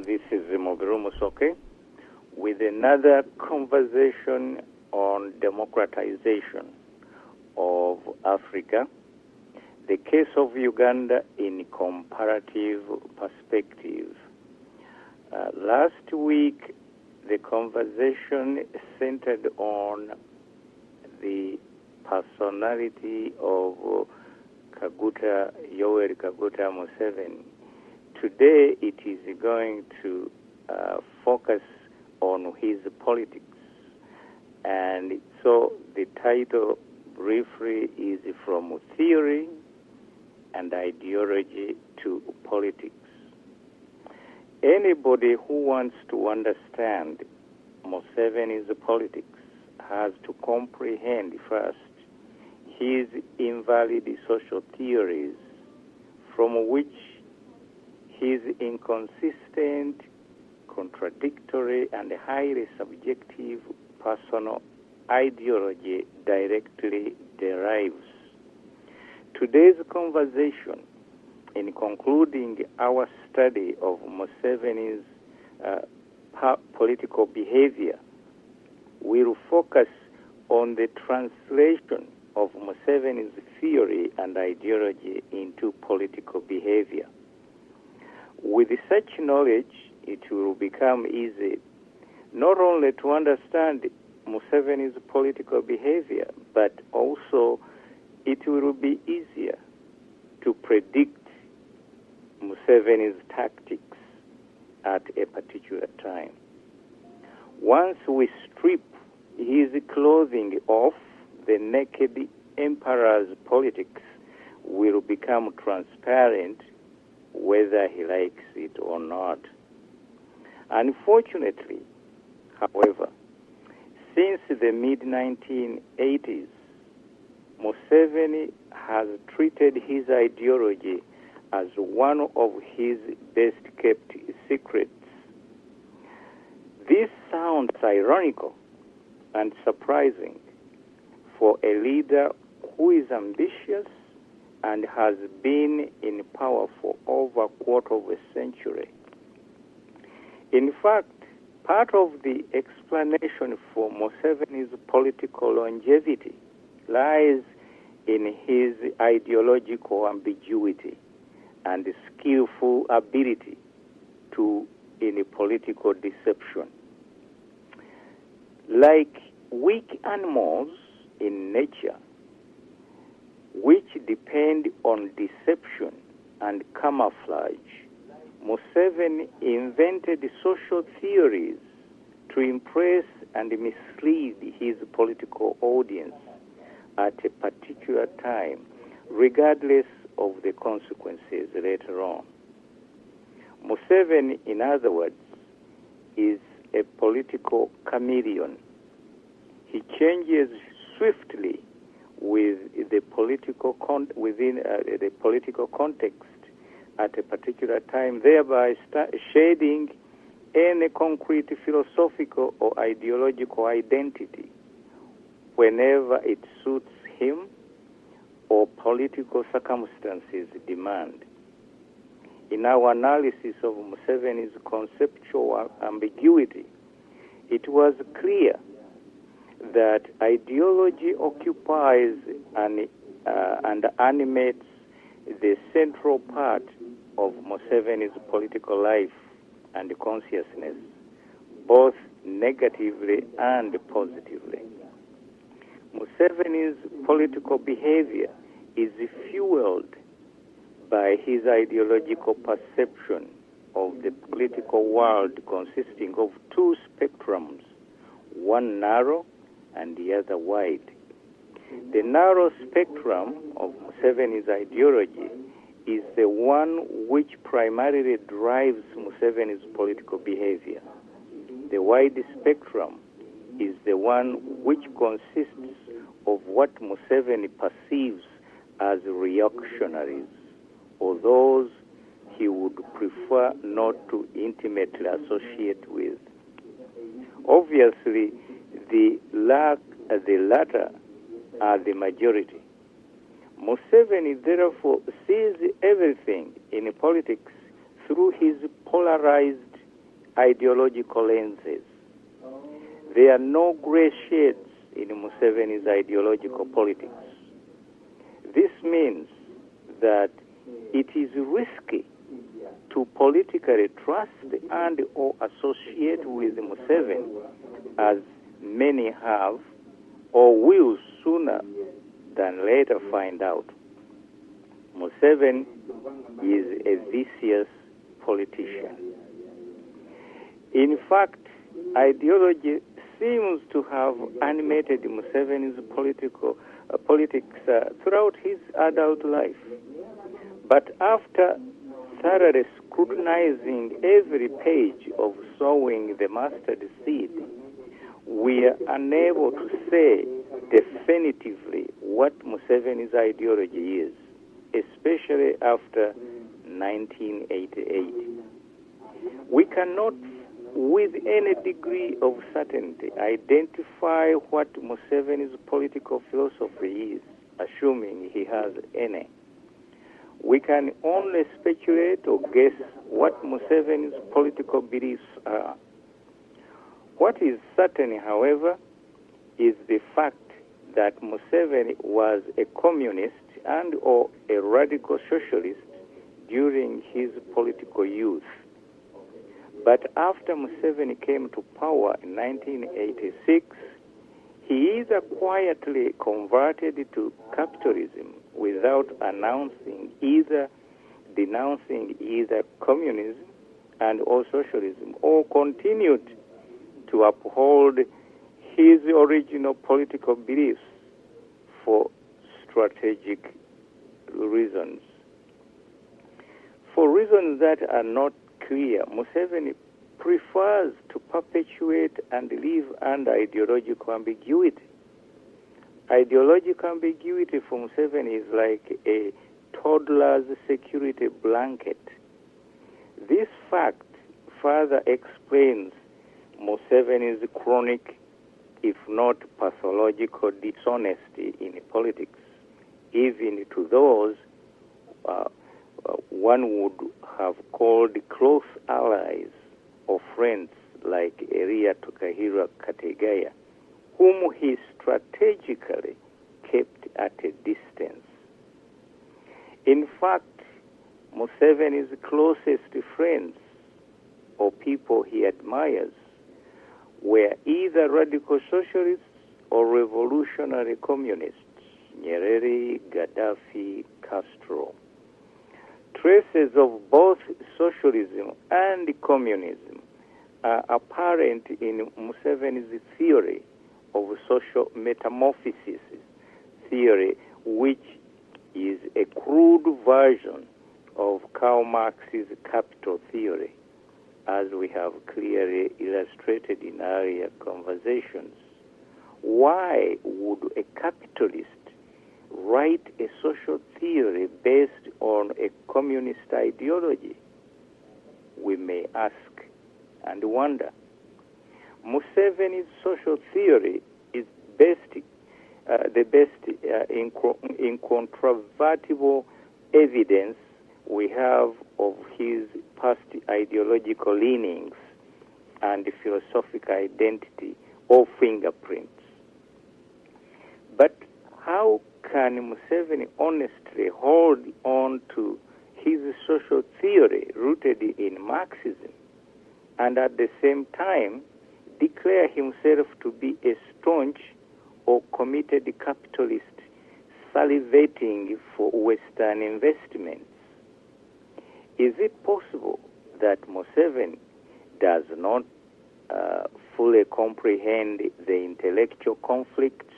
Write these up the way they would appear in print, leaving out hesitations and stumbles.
This is Mubilu Musoke with another conversation on democratization of Africa, the case of Uganda in comparative perspective. Last week, the conversation centered on the personality of Yoweri Kaguta Museveni. Today, it is going to focus on his politics. And so the title briefly is From Theory and Ideology to Politics. Anybody who wants to understand Museveni's politics has to comprehend first his invalid social theories, from which his inconsistent, contradictory, and highly subjective personal ideology directly derives. Today's conversation, in concluding our study of Museveni's political behavior, will focus on the translation of Museveni's theory and ideology into political behavior. With such knowledge, it will become easy not only to understand Museveni's political behavior, but also it will be easier to predict Museveni's tactics at a particular time. Once we strip his clothing off, the naked emperor's politics will become transparent, whether he likes it or not. Unfortunately, however, since the mid-1980s, Museveni has treated his ideology as one of his best-kept secrets. This sounds ironical and surprising for a leader who is ambitious and has been in power for over a quarter of a century. In fact, part of the explanation for Museveni's political longevity lies in his ideological ambiguity and skillful ability in political deception. Like weak animals in nature, which depend on deception and camouflage, Museveni invented social theories to impress and mislead his political audience at a particular time, regardless of the consequences later on. Museveni, in other words, is a political chameleon. He changes swiftly within the political context at a particular time, thereby shading any concrete philosophical or ideological identity whenever it suits him or political circumstances demand. In our analysis of Museveni's conceptual ambiguity, it was clear that ideology occupies and animates the central part of Museveni's political life and consciousness, both negatively and positively. Museveni's political behavior is fueled by his ideological perception of the political world consisting of two spectrums, one narrow and the other wide. The narrow spectrum of Museveni's ideology is the one which primarily drives Museveni's political behavior. The wide spectrum is the one which consists of what Museveni perceives as reactionaries, or those he would prefer not to intimately associate with. Obviously, the latter are the majority. Museveni therefore sees everything in politics through his polarized ideological lenses. There are no gray shades in Museveni's ideological politics. This means that it is risky to politically trust and or associate with Museveni, as many have or will sooner than later find out. Museveni is a vicious politician. In fact, ideology seems to have animated Museveni's politics throughout his adult life. But after thoroughly scrutinizing every page of Sowing the Mustard Seed, we are unable to say definitively what Museveni's ideology is, especially after 1988. We cannot, with any degree of certainty, identify what Museveni's political philosophy is, assuming he has any. We can only speculate or guess what Museveni's political beliefs are. What is certain, however, is the fact that Museveni was a communist and or a radical socialist during his political youth. But after Museveni came to power in 1986, he either quietly converted to capitalism without denouncing either communism and or socialism, or continued to uphold his original political beliefs for strategic reasons. For reasons that are not clear, Museveni prefers to perpetuate and live under ideological ambiguity. Ideological ambiguity for Museveni is like a toddler's security blanket. This fact further explains Museveni's chronic, if not pathological, dishonesty in politics, even to those one would have called close allies or friends like Eria Tukahira Kategaya, whom he strategically kept at a distance. In fact, Museveni's closest friends or people he admires were either radical socialists or revolutionary communists, Nyerere, Gaddafi, Castro. Traces of both socialism and communism are apparent in Museveni's theory of social metamorphosis theory, which is a crude version of Karl Marx's capital theory, as we have clearly illustrated in earlier conversations. Why would a capitalist write a social theory based on a communist ideology? We may ask and wonder. Museveni's social theory is the best incontrovertible evidence we have of his past ideological leanings and philosophical identity or fingerprints. But how can Museveni honestly hold on to his social theory rooted in Marxism and at the same time declare himself to be a staunch or committed capitalist salivating for Western investments? Is it possible that Museveni does not fully comprehend the intellectual conflicts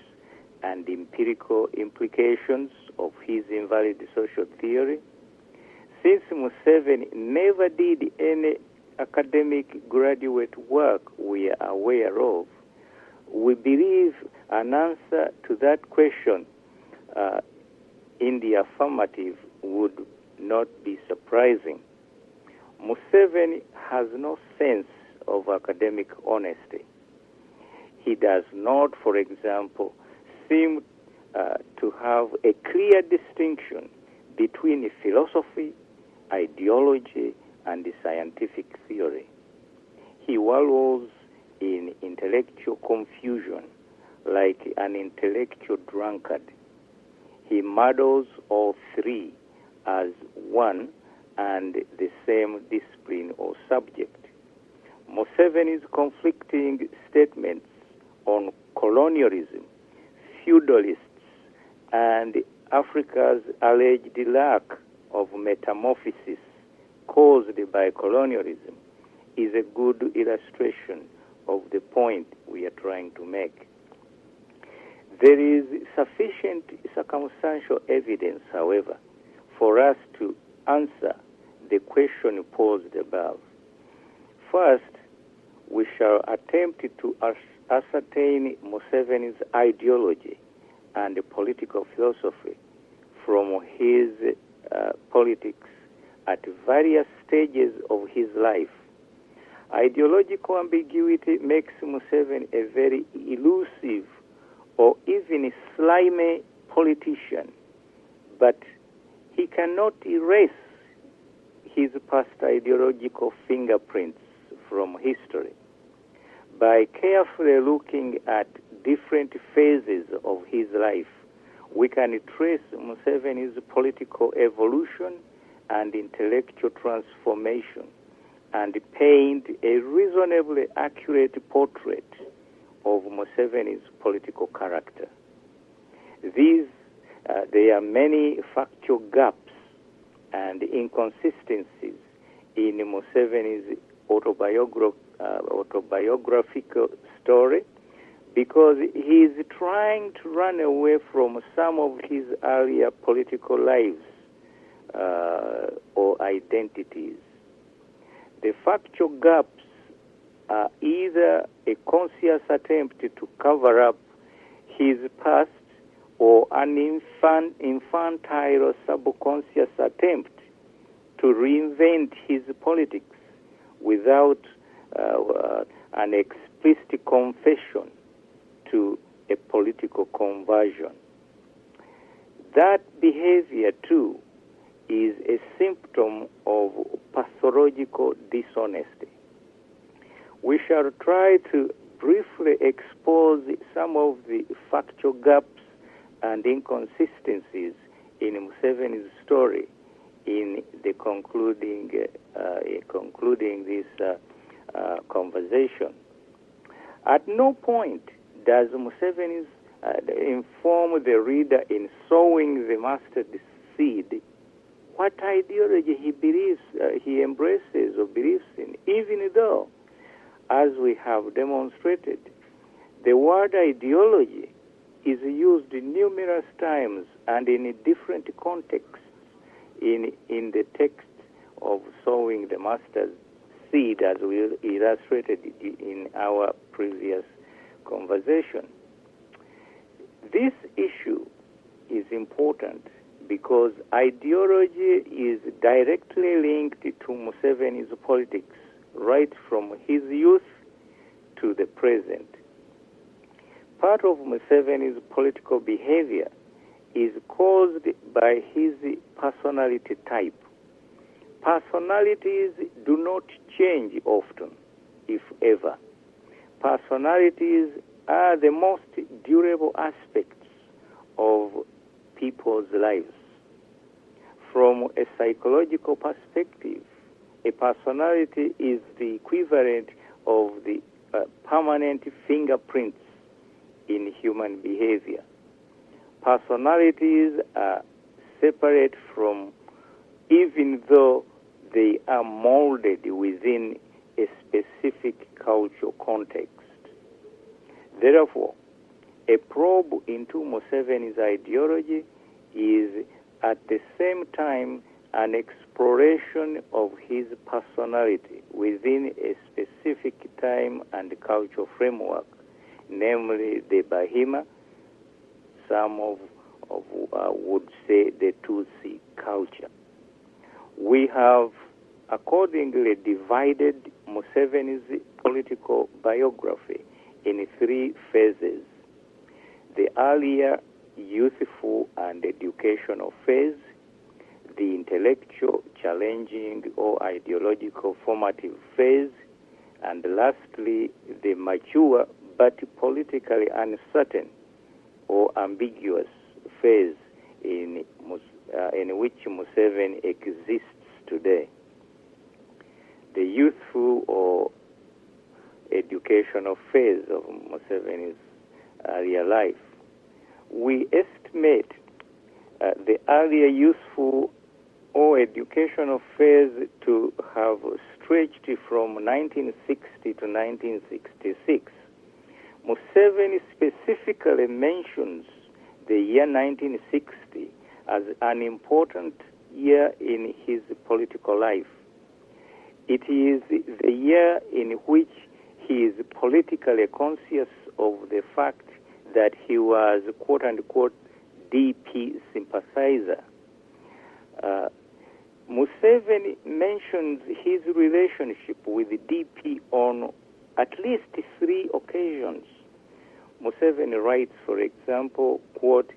and empirical implications of his invalid social theory? Since Museveni never did any academic graduate work we are aware of, we believe an answer to that question in the affirmative would not be surprising. Museveni has no sense of academic honesty. He does not, for example, seem to have a clear distinction between philosophy, ideology, and scientific theory. he wallows in intellectual confusion like an intellectual drunkard. He muddles all three as one and the same discipline or subject. Museveni's conflicting statements on colonialism, feudalists, and Africa's alleged lack of metamorphosis caused by colonialism is a good illustration of the point we are trying to make. There is sufficient circumstantial evidence, however, for us to answer the question posed above. First, we shall attempt to ascertain Museveni's ideology and political philosophy from his politics at various stages of his life. Ideological ambiguity makes Museveni a very elusive or even slimy politician, but he cannot erase his past ideological fingerprints from history. By carefully looking at different phases of his life, we can trace Museveni's political evolution and intellectual transformation and paint a reasonably accurate portrait of Museveni's political character. There are many factual gaps and inconsistencies in Museveni's autobiographical story because he is trying to run away from some of his earlier political lives or identities. The factual gaps are either a conscious attempt to cover up his past or an infantile subconscious attempt to reinvent his politics without an explicit confession to a political conversion. That behavior, too, is a symptom of pathological dishonesty. We shall try to briefly expose some of the factual gaps and inconsistencies in Museveni's story in the concluding this conversation. At no point does Museveni inform the reader in sowing the mustard seed what ideology he believes, he embraces or believes in, even though, as we have demonstrated, the word ideology is used numerous times and in different contexts in the text of sowing the mustard seed, as we illustrated in our previous conversation. This issue is important because ideology is directly linked to Museveni's politics right from his youth to the present. Part of Museveni's political behavior is caused by his personality type. Personalities do not change often, if ever. Personalities are the most durable aspects of people's lives. From a psychological perspective, a personality is the equivalent of the permanent fingerprints in human behavior. Personalities are separate from, even though they are molded within a specific cultural context. Therefore, a probe into Museveni's ideology is at the same time an exploration of his personality within a specific time and cultural framework, namely the Bahima, some would say the Tutsi culture. We have accordingly divided Museveni's political biography in three phases: the earlier youthful and educational phase, the intellectual, challenging or ideological formative phase, And lastly, the mature but politically uncertain or ambiguous phase in which Museveni exists today. The youthful or educational phase of Museveni's earlier life. We estimate the earlier youthful or educational phase to have stretched from 1960 to 1966. Museveni specifically mentions the year 1960 as an important year in his political life. It is the year in which he is politically conscious of the fact that he was quote-unquote DP sympathizer. Museveni mentions his relationship with the DP on at least 3 occasions. Museveni writes, for example, quote,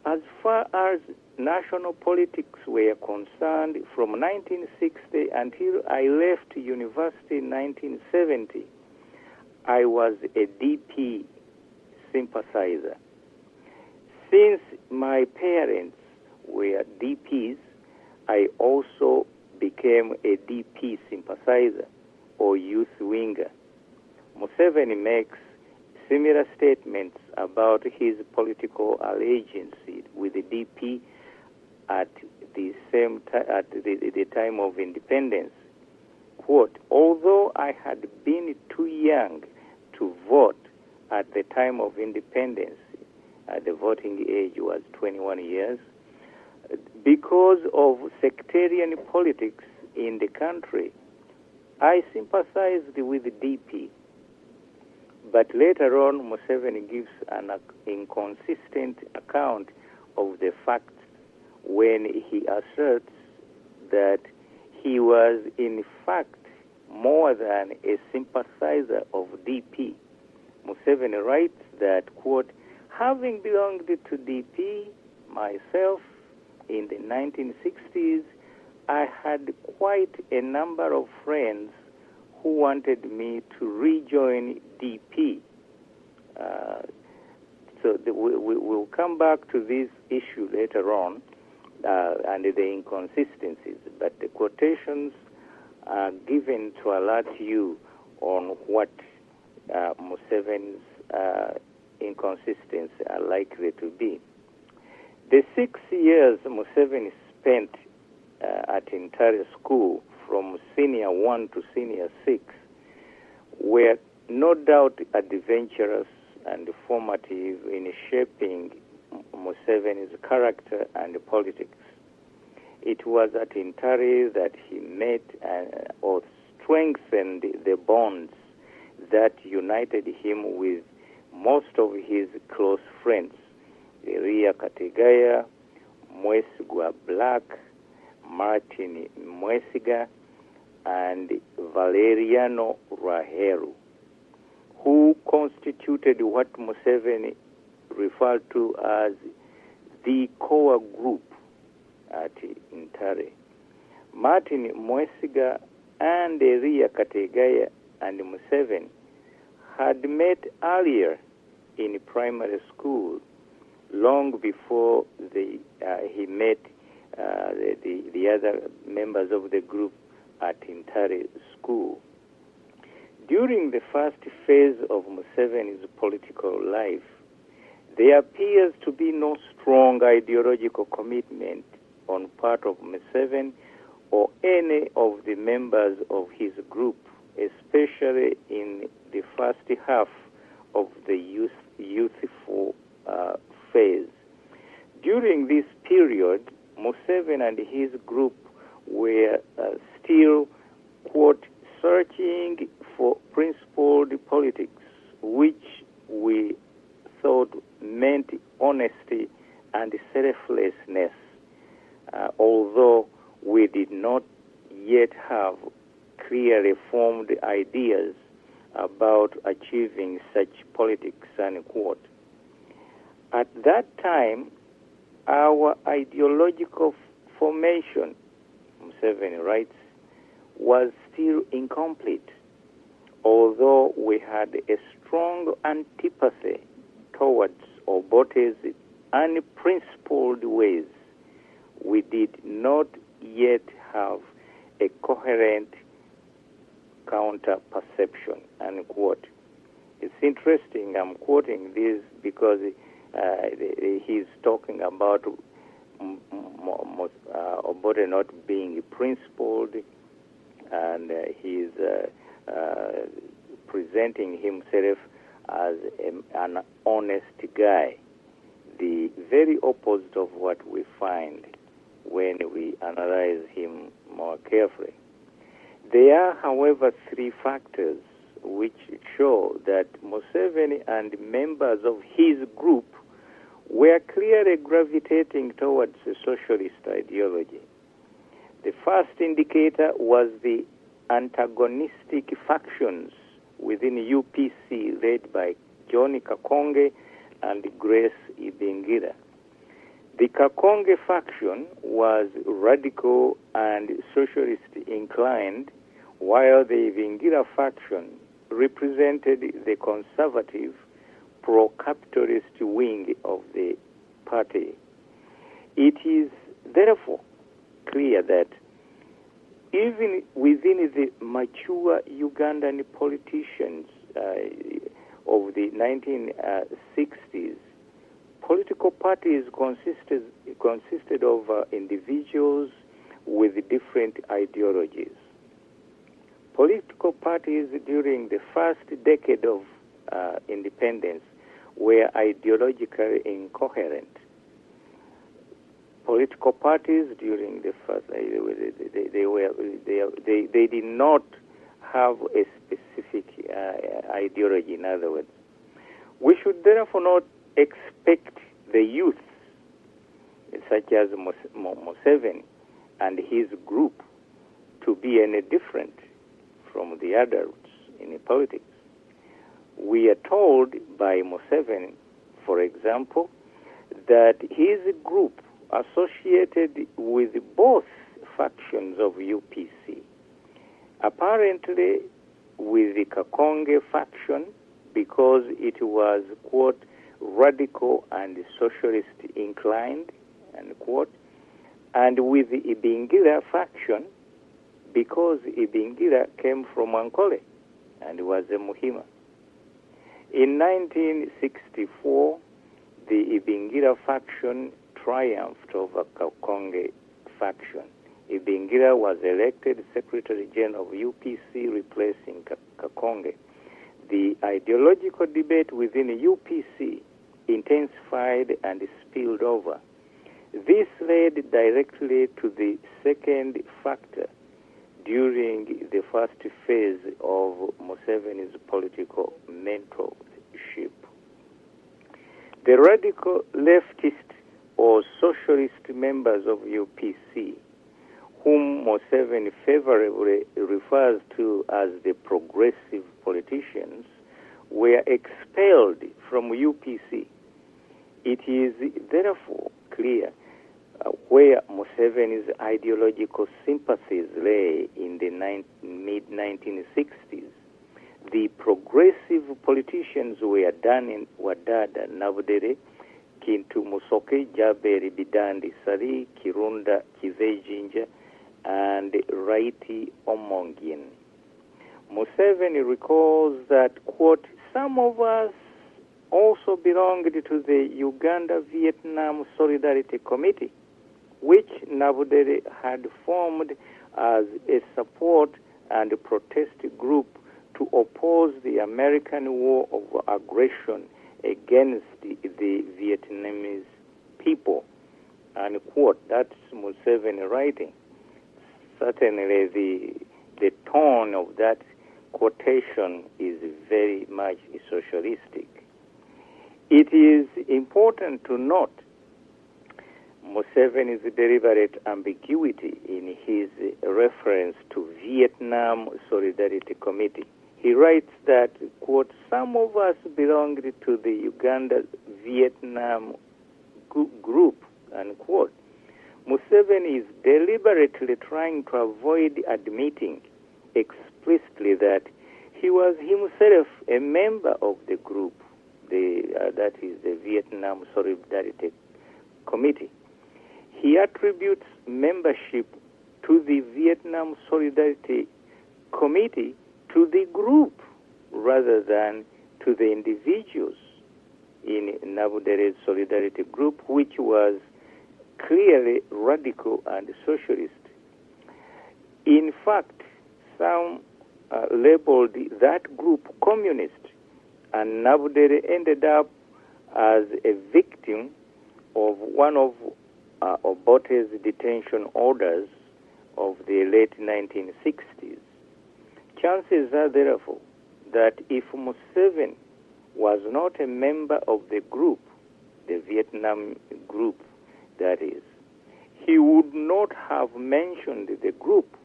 "As far as national politics were concerned, from 1960 until I left university in 1970, I was a DP sympathizer. Since my parents were DPs, I also became a DP sympathizer or youth winger." Museveni makes similar statements about his political allegiance with the DP at the time of independence. Quote, "Although I had been too young to vote at the time of independence," the voting age was 21 years, "because of sectarian politics in the country, I sympathized with the DP." But later on, Museveni gives an inconsistent account of the facts when he asserts that he was in fact more than a sympathizer of DP. Museveni writes that, quote, "Having belonged to DP myself in the 1960s, I had quite a number of friends who wanted me to rejoin DP." We'll come back to this issue later on and the inconsistencies, but the quotations are given to alert you on what Museveni's inconsistencies are likely to be. The 6 years Museveni spent at Intare School from Senior 1 to Senior 6 were no doubt adventurous and formative in shaping Museveni's character and politics. It was at Intare that he met or strengthened the bonds that united him with most of his close friends, Elia Kategaya, Mwesigwa Black, Martin Mwesiga, and Valeriano Raheru, who constituted what Museveni referred to as the core group at Intare. Martin Mwesiga and Elia Kategaya and Museveni had met earlier in primary school, long before he met the other members of the group at Intare School. During the first phase of Museveni's political life, there appears to be no strong ideological commitment on part of Museveni or any of the members of his group, especially in the first half of the youthful phase. During this period, Museveni and his group were still, quote, searching for principled politics, which we thought meant honesty and selflessness, although we did not yet have clearly formed ideas about achieving such politics, unquote. At that time, our ideological formation, Museveni writes, was still incomplete, we had a strong antipathy towards Obote's unprincipled ways, we did not yet have a coherent counter-perception, unquote. It's interesting, I'm quoting this because he's talking about Obote not being principled, and he's presenting himself as an honest guy, the very opposite of what we find when we analyze him more carefully. There are, however, three factors which show that Museveni and members of his group were clearly gravitating towards a socialist ideology. The first indicator was the antagonistic factions within UPC led by John Kakonge and Grace Ibingira. The Kakonge faction was radical and socialist inclined, while the Ibingira faction represented the conservative, pro-capitalist wing of the party. It is therefore clear that even within the mature Ugandan politicians of the 1960s, political parties consisted of individuals with different ideologies. Political parties during the first decade of independence were ideologically incoherent. Political parties during the first, they did not have a specific ideology. In other words, we should therefore not expect the youth, such as Museveni and his group, to be any different from the adults in politics. We are told by Museveni, for example, that his group associated with both factions of UPC, apparently with the Kakonge faction because it was, quote, radical and socialist inclined, unquote, and with the Ibingira faction because Ibingira came from Ankole and was a Muhima. In 1964, the Ibingira faction triumphed over Kakonge faction. Ibingira was elected Secretary General of UPC, replacing Kakonge. The ideological debate within UPC intensified and spilled over. This led directly to the second factor during the first phase of Museveni's political mentorship. The radical leftist or socialist members of UPC, whom Museveni favorably refers to as the progressive politicians, were expelled from UPC. It is therefore clear where Museveni's ideological sympathies lay in the mid-1960s. The progressive politicians were Dada Nabudere, Kintu Musoke, Jaberi Bidandi Sari, Kirunda Kizejinja, and Raiti Omongin. Museveni recalls that, quote, some of us also belonged to the Uganda-Vietnam Solidarity Committee, which Nabudere had formed as a support and protest group to oppose the American war of aggression against the Vietnamese people, unquote. That's Museveni writing. Certainly the tone of that quotation is very much socialistic. It is important to note Museveni's deliberate ambiguity in his reference to Vietnam Solidarity Committee. He writes that, quote, some of us belonged to the Uganda-Vietnam group, unquote. Museveni is deliberately trying to avoid admitting explicitly that he was himself a member of the group, that is the Vietnam Solidarity Committee. He attributes membership to the Vietnam Solidarity Committee to the group rather than to the individuals in Nabudere's Solidarity Group, which was clearly radical and socialist. In fact, some labeled that group communist, and Nabudere ended up as a victim of one of Obote's detention orders of the late 1960s. Chances are, therefore, that if Museveni was not a member of the group, the Vietnam group, that is, he would not have mentioned the group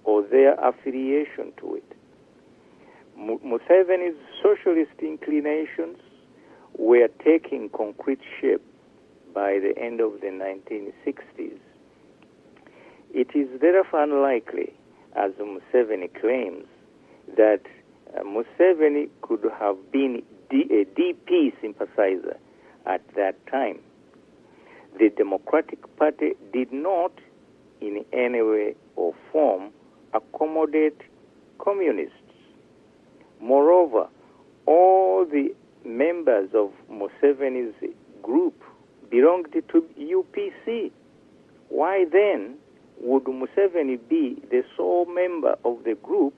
or their affiliation to it. Museveni's socialist inclinations were taking concrete shape by the end of the 1960s. It is therefore unlikely, as Museveni claims, that Museveni could have been a DP sympathizer at that time. The Democratic Party did not, in any way or form, accommodate communists. Moreover, all the members of Museveni's group belonged to UPC. Why then would Museveni be the sole member of the group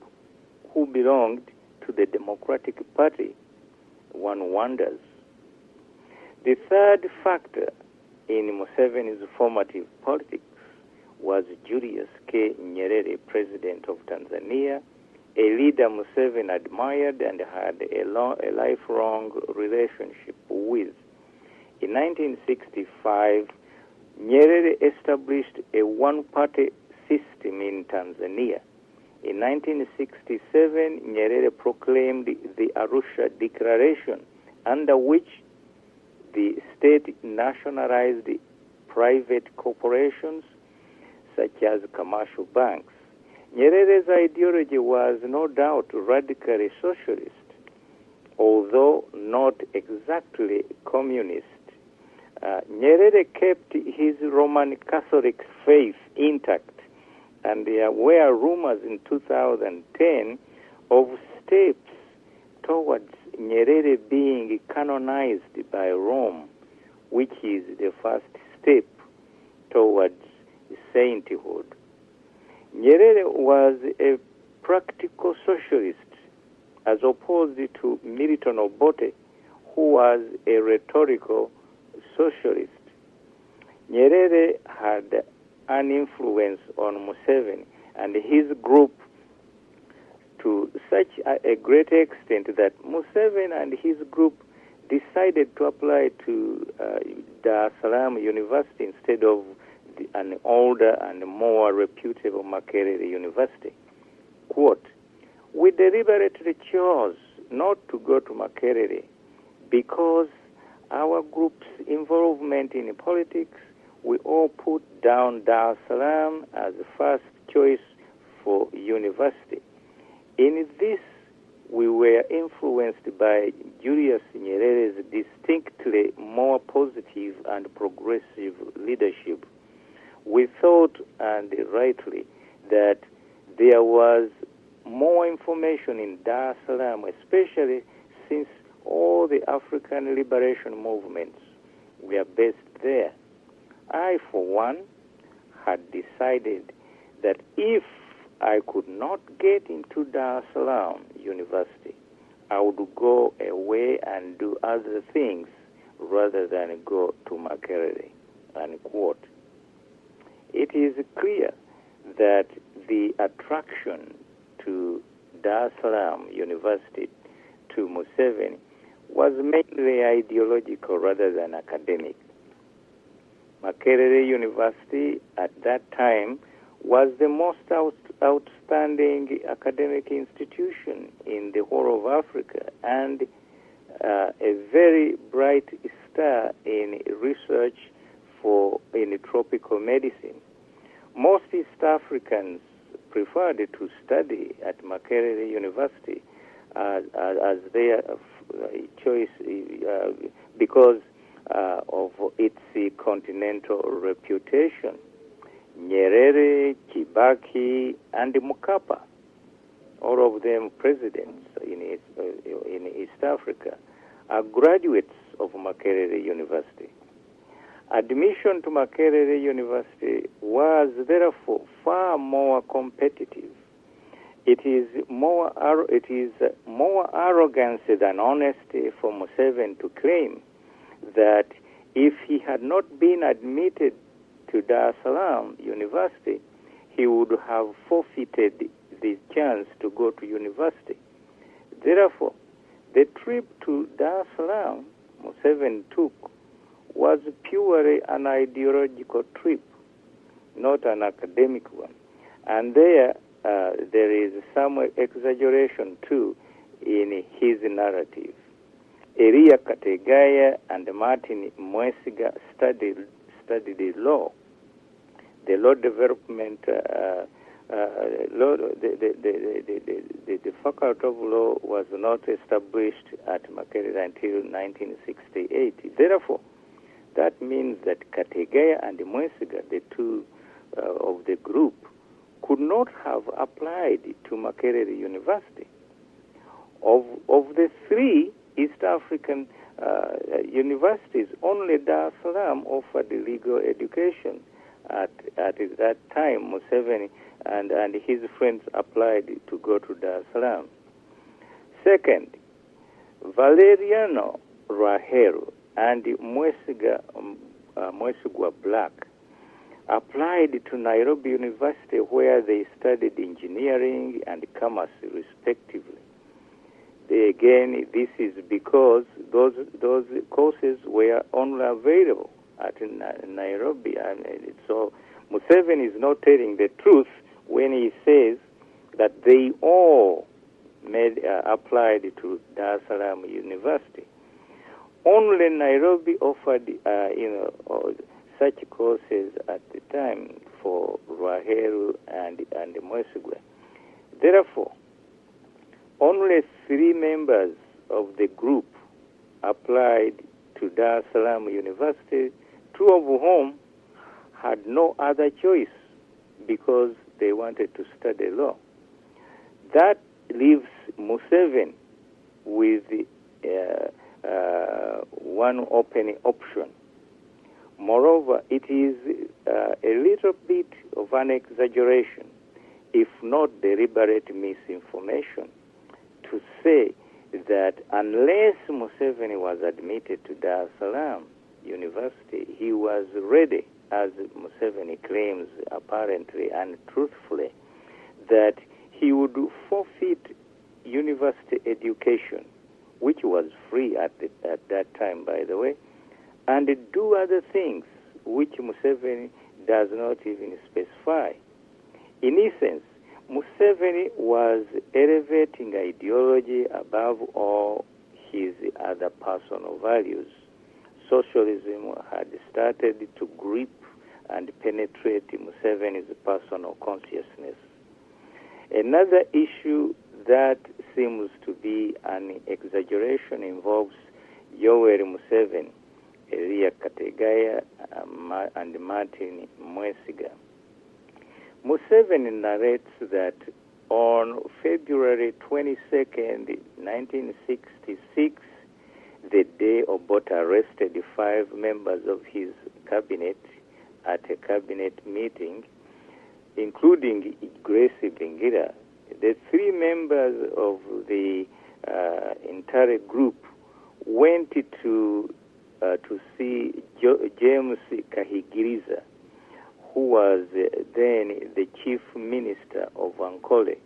who belonged to the Democratic Party? One wonders. The third factor in Museveni's formative politics was Julius K. Nyerere, president of Tanzania, a leader Museveni admired and had a lifelong relationship with. In 1965, Nyerere established a one-party system in Tanzania. In 1967, Nyerere proclaimed the Arusha Declaration, under which the state nationalized private corporations such as commercial banks. Nyerere's ideology was no doubt radically socialist, although not exactly communist. Nyerere kept his Roman Catholic faith intact, and there were rumors in 2010 of steps towards Nyerere being canonized by Rome, which is the first step towards sainthood. Nyerere was a practical socialist, as opposed to Milton Obote, who was a rhetorical socialist. Nyerere had an influence on Museveni and his group to such a great extent that Museveni and his group decided to apply to Dar es Salaam University instead of an older and more reputable Makerere University. Quote, "We deliberately chose not to go to Makerere because our group's involvement in politics, we all put down Dar es Salaam as the first choice for university. In this, we were influenced by Julius Nyerere's distinctly more positive and progressive leadership. We thought, and rightly, that there was more information in Dar es Salaam, especially since all the African liberation movements were based there. I, for one, had decided that if I could not get into Dar es Salaam University, I would go away and do other things rather than go to Makerere," unquote. It is clear that the attraction to Dar es Salaam University to Museveni was mainly ideological rather than academic. Makerere University at that time was the most outstanding academic institution in the whole of Africa and a very bright star in research in tropical medicine. Most East Africans preferred to study at Makerere University as their choice because of its continental reputation. Nyerere, Kibaki, and Mkapa, all of them presidents in East Africa, are graduates of Makerere University. Admission to Makerere University was therefore far more competitive. It is more arrogance than honesty for Museveni to claim that if he had not been admitted to Dar es Salaam University, he would have forfeited the chance to go to university. Therefore, the trip to Dar es Salaam Museveni took was purely an ideological trip, not an academic one. And there is some exaggeration too in his narrative. Elia Kategaya and Martin Mwesiga studied law. The law development, the faculty of law was not established at Makerere until 1968. Therefore, that means that Kategaya and Mwesiga, the two of the group, could not have applied to Makerere University. Of the three East African universities, only Dar es Salaam offered legal education. At that time, Museveni and his friends applied to go to Dar es Salaam. Second, Valeriano Rahero and Mwesigwa Black applied to Nairobi University, where they studied engineering and commerce, respectively. Again, this is because those courses were only available at Nairobi, and so Museveni is not telling the truth when he says that they all applied to Dar es Salaam University. Only Nairobi offered, such courses at the time for Rahelu and Mwesigwa. Therefore, only 3 members of the group applied to Dar es Salaam University, 2 of whom had no other choice because they wanted to study law. That leaves Museveni with one open option. Moreover, it is a little bit of an exaggeration, if not deliberate misinformation, to say that unless Museveni was admitted to Dar es Salaam University, he was ready, as Museveni claims apparently and truthfully, that he would forfeit university education, which was free at that time, by the way, and do other things which Museveni does not even specify. In essence, Museveni was elevating ideology above all his other personal values. Socialism had started to grip and penetrate Museveni's personal consciousness. Another issue that seems to be an exaggeration involves Yoweri Museveni, Elia Kategaya, and Martin Mwesiga. Museveni narrates that on February 22nd, 1966, the day Obote arrested 5 members of his cabinet at a cabinet meeting, including Grace Bingira, the 3 members of the entire group went to see James Kahigiriza, who was then the chief minister of Ankole,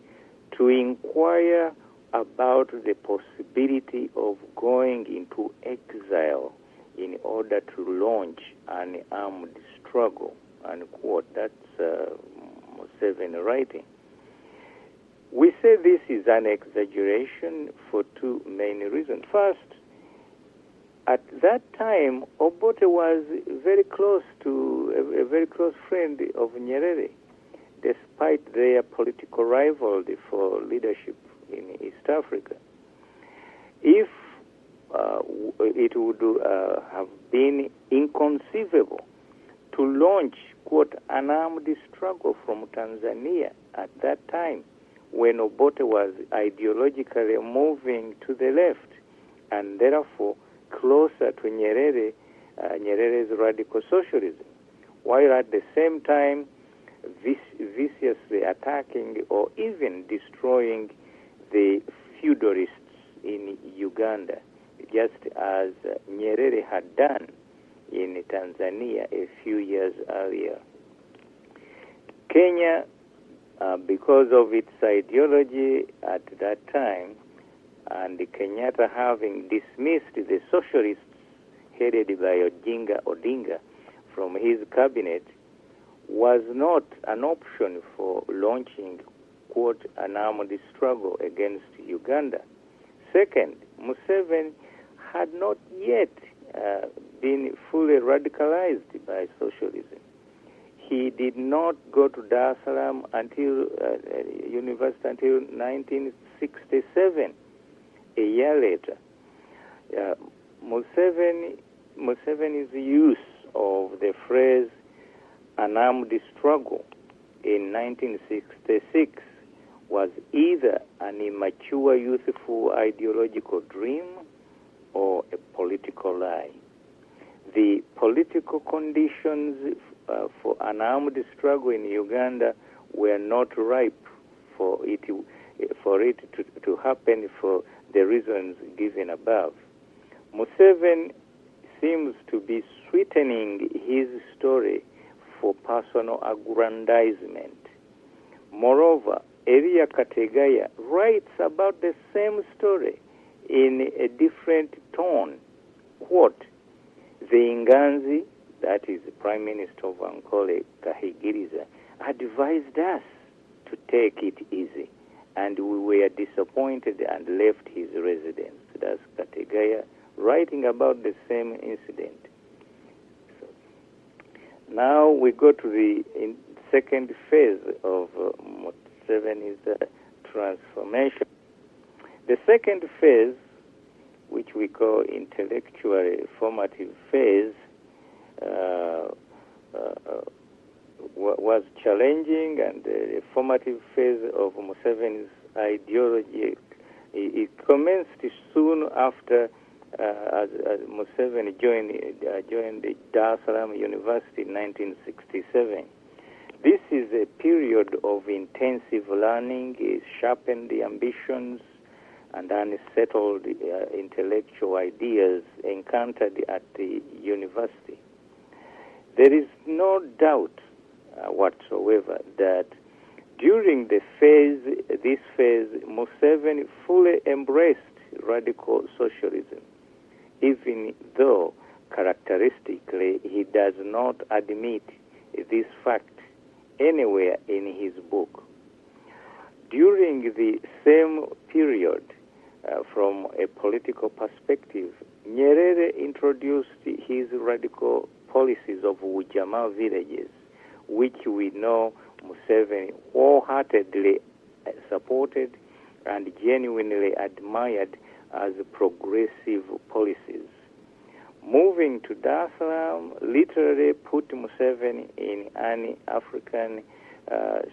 to inquire about the possibility of going into exile in order to launch an armed struggle, unquote. That's Museveni writing. We say this is an exaggeration for 2 main reasons. First, at that time, Obote was very close to a very close friend of Nyerere, despite their political rivalry for leadership in East Africa. If it would have been inconceivable to launch, quote, an armed struggle from Tanzania at that time, when Obote was ideologically moving to the left and therefore closer to Nyerere's radical socialism, while at the same time viciously attacking or even destroying the feudalists in Uganda, just as Nyerere had done in Tanzania a few years earlier. Kenya, because of its ideology at that time, and Kenyatta having dismissed the socialists headed by Odinga from his cabinet, was not an option for launching, quote, an armed struggle against Uganda. Second, Museveni had not yet been fully radicalized by socialism. He did not go to Dar es Salaam until university until 1967, a year later. Museveni's use of the phrase an armed struggle in 1966 was either an immature, youthful ideological dream or a political lie. The political conditions for an armed struggle in Uganda were not ripe for it to happen for the reasons given above. Museveni seems to be sweetening his story for personal aggrandizement. Moreover, Elia Kategaya writes about the same story in a different tone. Quote, the Inganzi, that is the Prime Minister of Ankole, Kahigiriza, advised us to take it easy, and we were disappointed and left his residence. That's Kategaya writing about the same incident. So, now we go to the second phase of Museveni's transformation. The second phase, which we call intellectually formative phase, was challenging, and the formative phase of Museveni's ideology, it commenced soon after as Museveni joined the Dar es Salaam University in 1967. This is a period of intensive learning. It sharpened the ambitions and unsettled intellectual ideas encountered at the university. There is no doubt whatsoever that during this phase, Museveni fully embraced radical socialism, even though characteristically he does not admit this fact anywhere in his book. During the same period, from a political perspective, Nyerere introduced his radical policies of Ujamaa villages, which we know Museveni wholeheartedly supported and genuinely admired as progressive policies. Moving to Dar es Salaam literally put Museveni in an African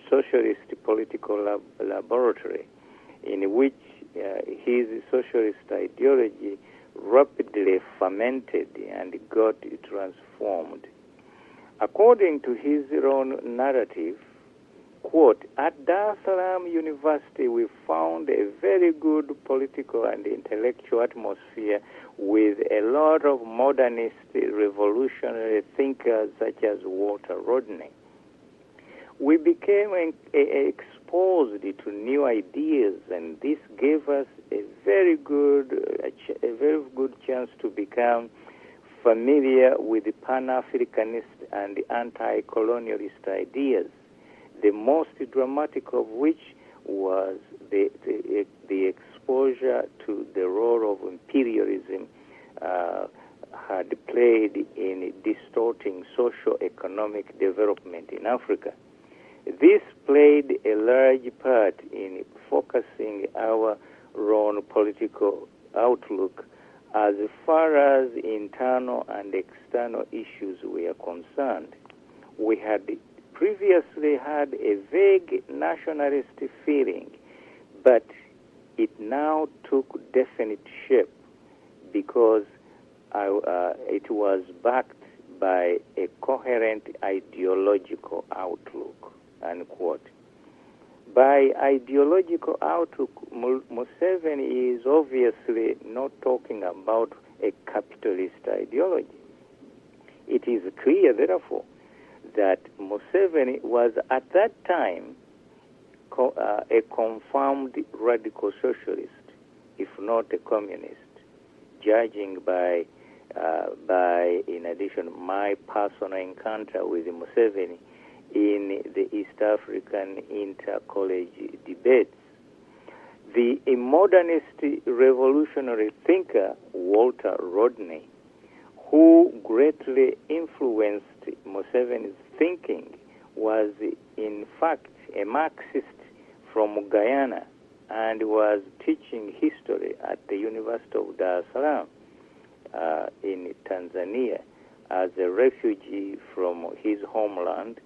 socialist political laboratory in which his socialist ideology rapidly fermented and got transformed. According to his own narrative, quote, at Dar es Salaam University we found a very good political and intellectual atmosphere with a lot of modernist revolutionary thinkers such as Walter Rodney. We became exposed to new ideas, and this gave us a very good chance to become familiar with the Pan-Africanist and anti-colonialist ideas, the most dramatic of which was the exposure to the role of imperialism had played in distorting socio-economic development in Africa. This played a large part in focusing our own political outlook as far as internal and external issues were concerned. We had previously had a vague nationalist feeling, but it now took definite shape because it was backed by a coherent ideological outlook, unquote. By ideological outlook, Museveni is obviously not talking about a capitalist ideology. It is clear, therefore, that Museveni was at that time a confirmed radical socialist, if not a communist, judging by, in addition, my personal encounter with Museveni in the East African inter-college debates. The modernist revolutionary thinker Walter Rodney, who greatly influenced Museveni's thinking, was in fact a Marxist from Guyana and was teaching history at the University of Dar es Salaam in Tanzania as a refugee from his homeland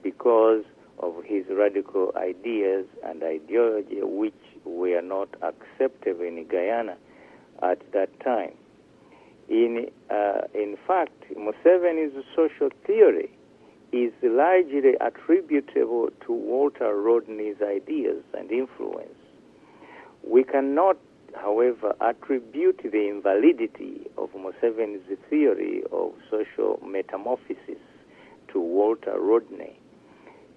because of his radical ideas and ideology, which were not acceptable in Guyana at that time. In fact, Museveni's social theory is largely attributable to Walter Rodney's ideas and influence. We cannot, however, attribute the invalidity of Museveni's theory of social metamorphosis to Walter Rodney.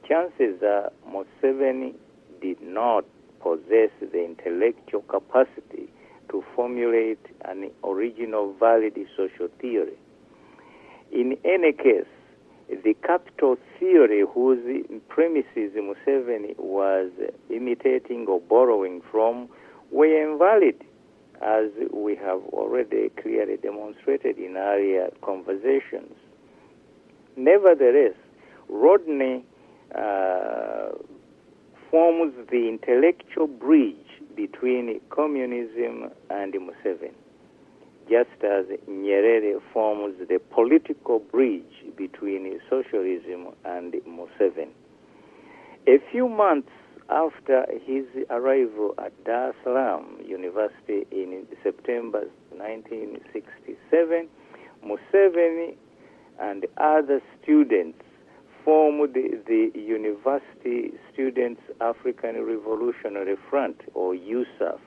Chances are Museveni did not possess the intellectual capacity to formulate an original valid social theory. In any case, the capital theory whose premises Museveni was imitating or borrowing from were invalid, as we have already clearly demonstrated in earlier conversations. Nevertheless, Rodney forms the intellectual bridge between communism and Museveni, just as Nyerere forms the political bridge between socialism and Museveni. A few months after his arrival at Dar es Salaam University in September 1967, Museveni and other students formed the University Students African Revolutionary Front, or USAF.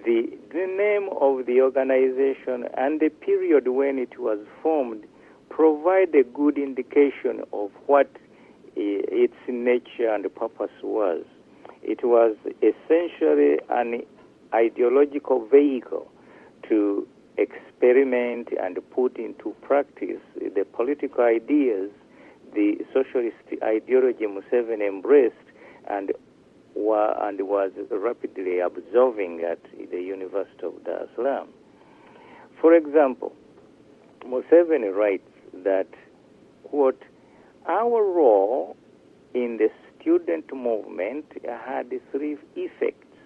The name of the organization and the period when it was formed provide a good indication of what its nature and purpose was. It was essentially an ideological vehicle to experiment and put into practice the political ideas the socialist ideology Museveni embraced and was rapidly absorbing at the University of Dar es Salaam. For example, Museveni writes that, quote, "Our role in the student movement had three effects.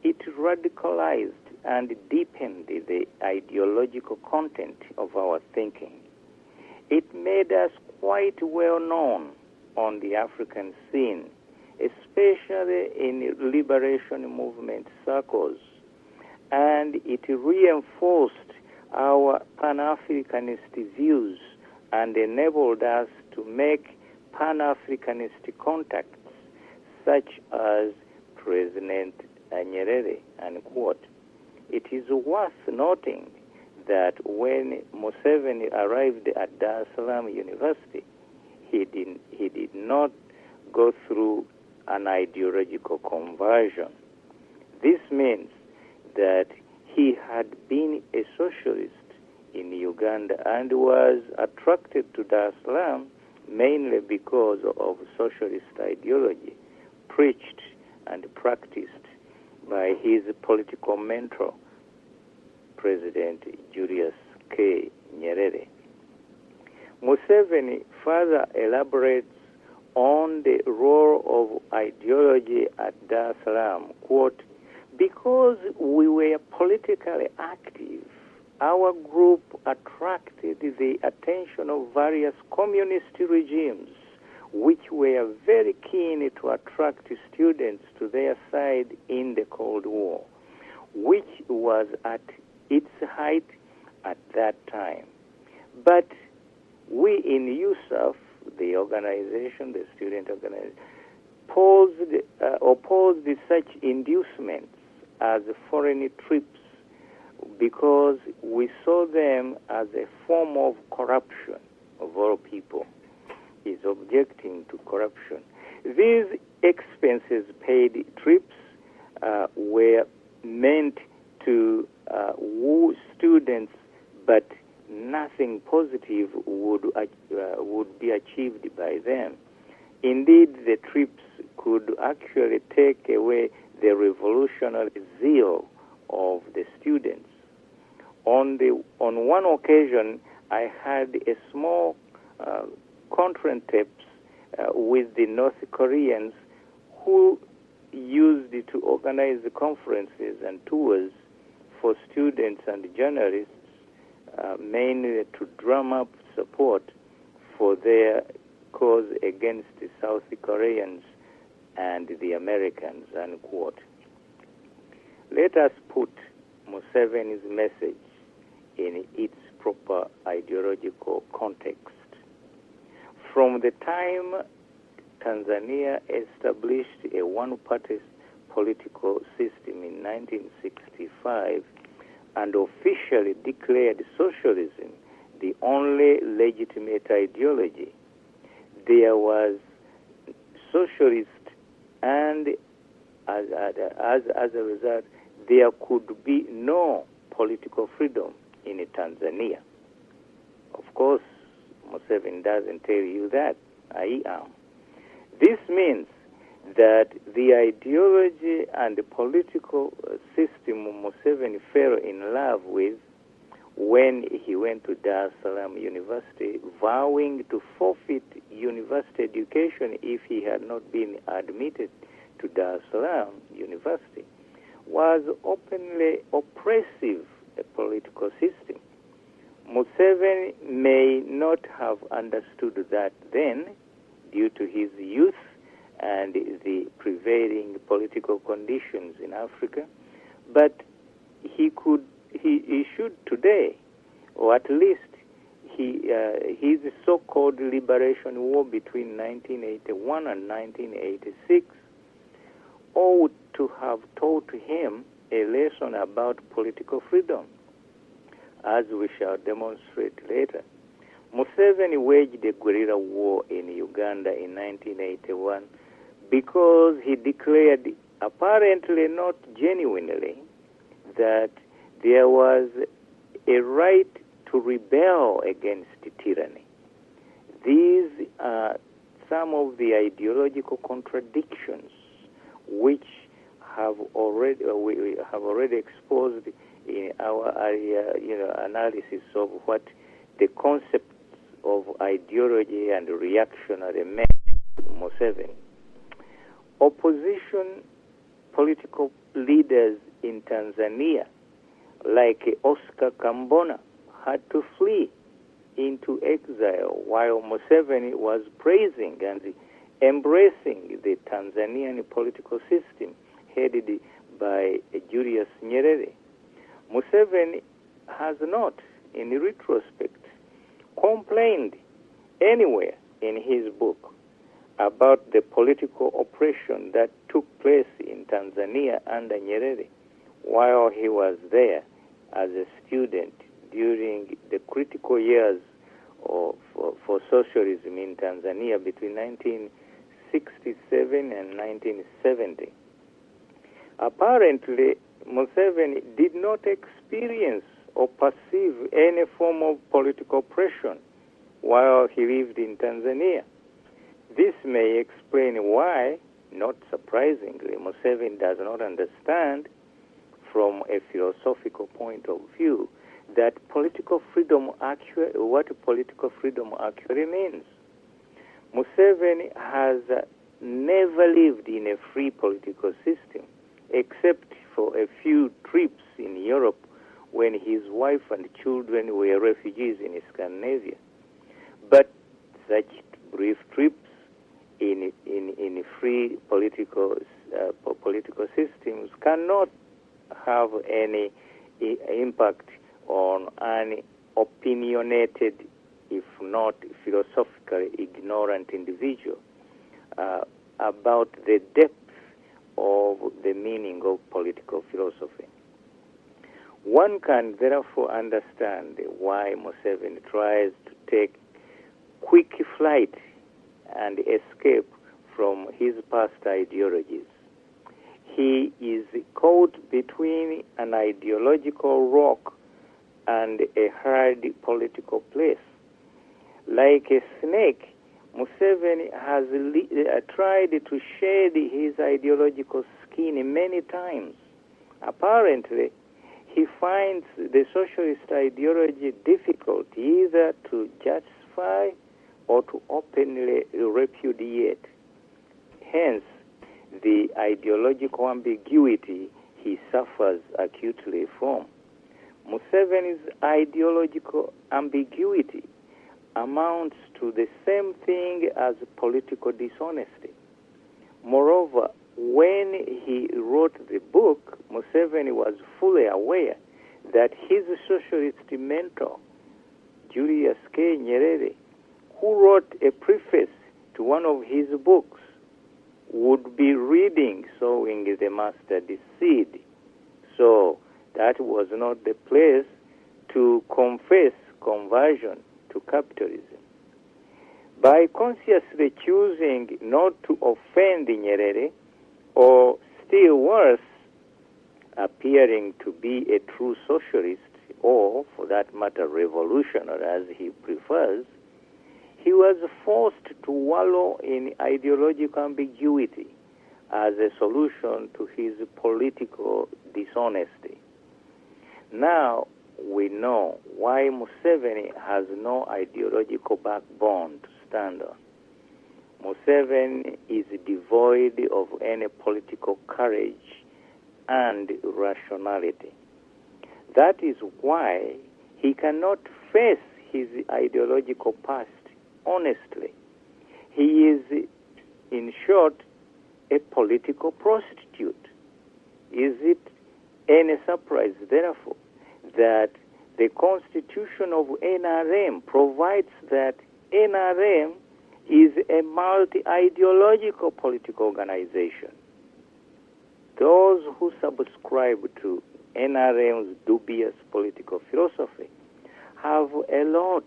It radicalized and deepened the ideological content of our thinking. It made us quite well known on the African scene, especially in liberation movement circles, and it reinforced our Pan-Africanist views and enabled us to make Pan-Africanist contacts, such as President Nyerere," unquote. It is worth noting that when Museveni arrived at Dar es Salaam University, he did not go through an ideological conversion. This means that he had been a socialist in Uganda and was attracted to Dar es Salaam mainly because of socialist ideology preached and practiced by his political mentor, President Julius K. Nyerere. Museveni further elaborates on the role of ideology at Dar es Salaam, quote, "Because we were politically politically active. Our group attracted the attention of various communist regimes, which were very keen to attract students to their side in the Cold War, which was at its height at that time. But we in USAF, the organization, the student organization, opposed such inducements as foreign trips because we saw them as a form of corruption of all people. Is objecting to corruption. These expenses paid trips were meant to woo students, but nothing positive would be achieved by them. Indeed, the trips could actually take away the revolutionary zeal of the students. On one occasion, I had a small conference tapes with the North Koreans who used to organize the conferences and tours for students and journalists, mainly to drum up support for their cause against the South Koreans and the Americans, unquote. Let us put Museveni's message in its proper ideological context. From the time Tanzania established a one-party political system in 1965 and officially declared socialism the only legitimate ideology, there was socialist, and as a result, there could be no political freedom in Tanzania. Of course, Museveni doesn't tell you that. I am. This means that the ideology and the political system Museveni fell in love with when he went to Dar es Salaam University, vowing to forfeit university education if he had not been admitted to Dar es Salaam University, was openly oppressive a political system. Museveni may not have understood that then due to his youth and the prevailing political conditions in Africa, but he should today, or at least his so-called liberation war between 1981 and 1986 ought to have taught him a lesson about political freedom, as we shall demonstrate later. Museveni waged a guerrilla war in Uganda in 1981 because he declared, apparently not genuinely, that there was a right to rebel against tyranny. These are some of the ideological contradictions which we have already exposed in our area, analysis of what the concepts of ideology and reactionary meant to Museveni. Opposition political leaders in Tanzania, like Oscar Kambona, had to flee into exile while Museveni was praising and embracing the Tanzanian political system headed by Julius Nyerere. Museveni has not, in retrospect, complained anywhere in his book about the political oppression that took place in Tanzania under Nyerere while he was there as a student during the critical years for socialism in Tanzania between 1967 and 1970. Apparently, Museveni did not experience or perceive any form of political oppression while he lived in Tanzania. This may explain why, not surprisingly, Museveni does not understand from a philosophical point of view that what political freedom actually means. Museveni has never lived in a free political system, except for a few trips in Europe his wife and children were refugees in Scandinavia. But such brief trips in free political systems cannot have any impact on an opinionated, if not philosophically ignorant individual about the depth of the meaning of political philosophy. One can therefore understand why Museveni tries to take quick flight and escape from his past ideologies. He is caught between an ideological rock and a hard political place. Like a snake, Museveni has tried to shed his ideological skin many times. Apparently, he finds the socialist ideology difficult either to justify or to openly repudiate. Hence, the ideological ambiguity he suffers acutely from. Museveni's ideological ambiguity amounts to the same thing as political dishonesty. Moreover, when he wrote the book, Museveni was fully aware that his socialist mentor, Julius K. Nyerere, who wrote a preface to one of his books, would be reading Sowing the Mustard Seed. So that was not the place to confess conversion to capitalism. By consciously choosing not to offend Nyerere, or still worse, appearing to be a true socialist, or for that matter revolutionary as he prefers, he was forced to wallow in ideological ambiguity as a solution to his political dishonesty. Now we know why Museveni has no ideological backbone to stand on. Museveni is devoid of any political courage and rationality. That is why he cannot face his ideological past honestly. He is, in short, a political prostitute. Is it any surprise, therefore, that the constitution of NRM provides that NRM is a multi-ideological political organization? Those who subscribe to NRM's dubious political philosophy have a lot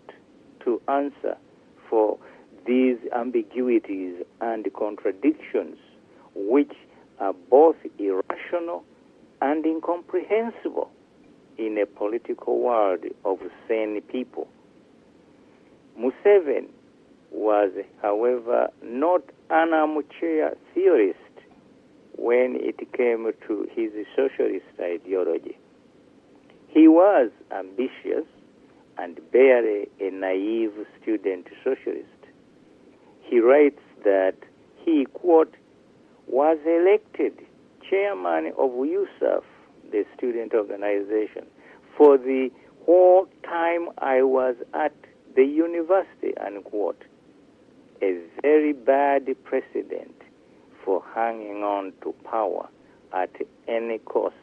to answer for these ambiguities and contradictions, which are both irrational and incomprehensible in a political world of sane people. Museveni was, however, not an armchair theorist when it came to his socialist ideology. He was ambitious and barely a naive student socialist. He writes that he, quote, was elected chairman of USAF, the student organization, for the whole time I was at the university, unquote. A very bad precedent for hanging on to power at any cost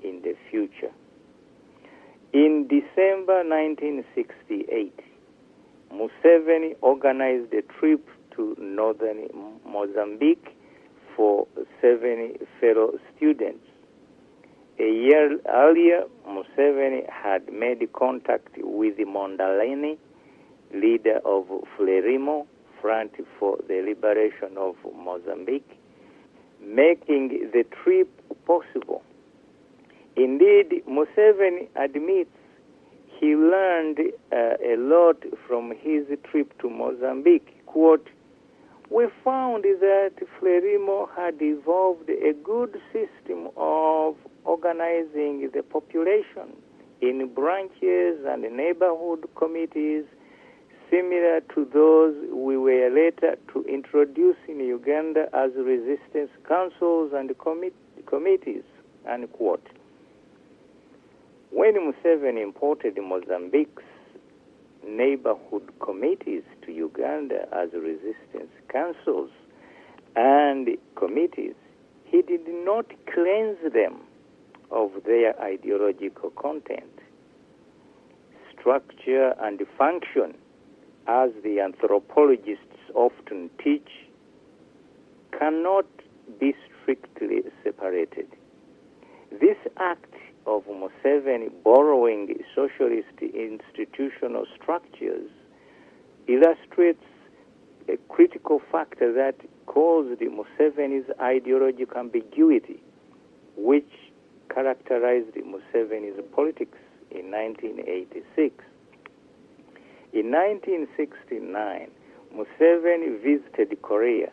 in the future. In December 1968, Museveni organized a trip to northern Mozambique for 7 fellow students. A year earlier, Museveni had made contact with Mondlane, leader of Frelimo, Front for the Liberation of Mozambique, making the trip possible. Indeed, Museveni admits he learned a lot from his trip to Mozambique. Quote, we found that Frelimo had evolved a good system of organizing the population in branches and neighborhood committees similar to those we were later to introduce in Uganda as resistance councils and committees, unquote. When Museveni imported Mozambique's neighborhood committees to Uganda as resistance councils and committees, he did not cleanse them of their ideological content, structure, and function, as the anthropologists often teach, cannot be strictly separated. This act of Museveni borrowing socialist institutional structures illustrates a critical factor that caused Museveni's ideological ambiguity, which characterized Museveni's politics in 1986. In 1969, Museveni visited Korea,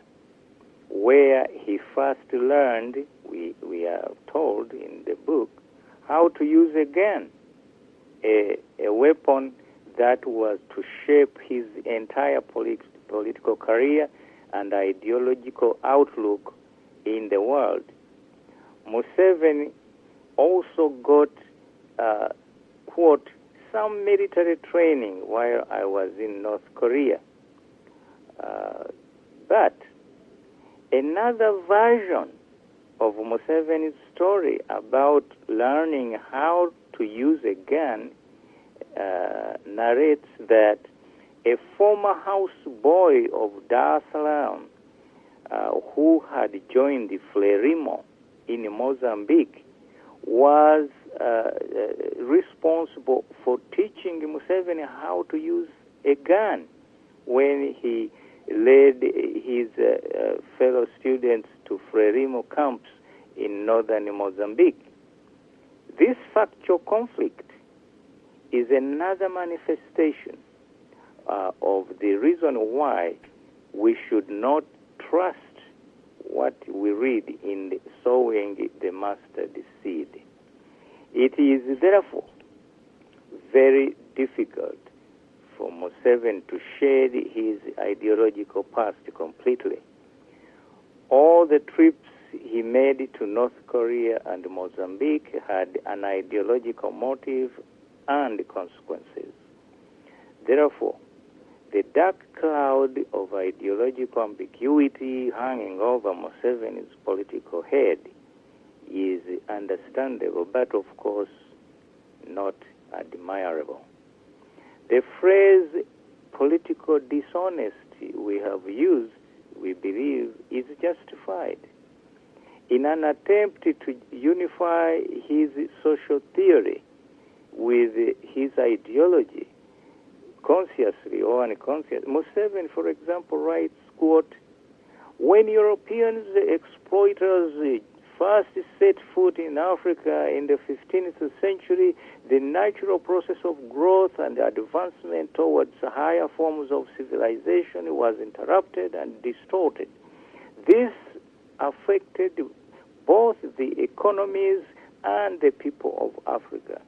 where he first learned, we are told in the book, how to use a gun, a weapon that was to shape his entire political career and ideological outlook in the world. Museveni also got, quote, some military training while I was in North Korea. But another version of Museveni's story about learning how to use a gun narrates that a former houseboy of Dar es Salaam who had joined the Frelimo in Mozambique was responsible for teaching Museveni how to use a gun when he led his fellow students to Frelimo camps in northern Mozambique. This factual conflict is another manifestation of the reason why we should not trust what we read in Sowing the Mustard Seed. It is therefore very difficult for Museveni to shed his ideological past completely. All the trips he made to North Korea and Mozambique had an ideological motive and consequences. Therefore, the dark cloud of ideological ambiguity hanging over Museveni's political head is understandable, but of course not admirable. The phrase political dishonesty we have used, we believe, is justified. In an attempt to unify his social theory with his ideology, consciously or unconsciously, Museveni, for example, writes, quote, when Europeans exploiters first set foot in Africa in the 15th century, the natural process of growth and advancement towards higher forms of civilization was interrupted and distorted. This affected both the economies and the people of Africa.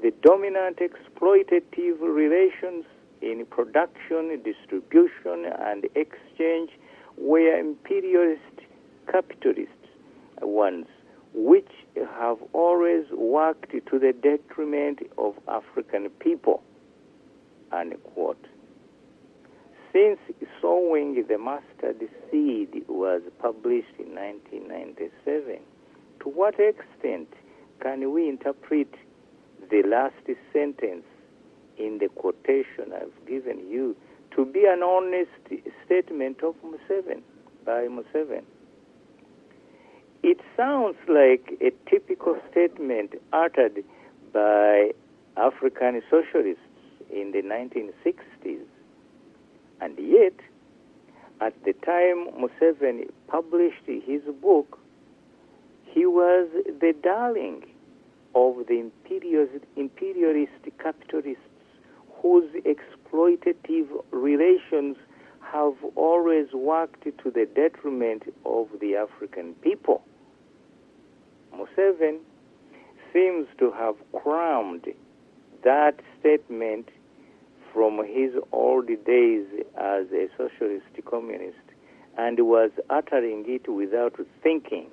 The dominant exploitative relations in production, distribution, and exchange were imperialist capitalist ones, which have always worked to the detriment of African people, unquote. Since Sowing the Mustard Seed was published in 1997, to what extent can we interpret the last sentence in the quotation I've given you to be an honest statement of Museveni, by Museveni? It sounds like a typical statement uttered by African socialists in the 1960s. And yet, at the time Museveni published his book, he was the darling of the imperialist capitalists whose exploitative relations have always worked to the detriment of the African people. Museveni seems to have crammed that statement from his old days as a socialist communist and was uttering it without thinking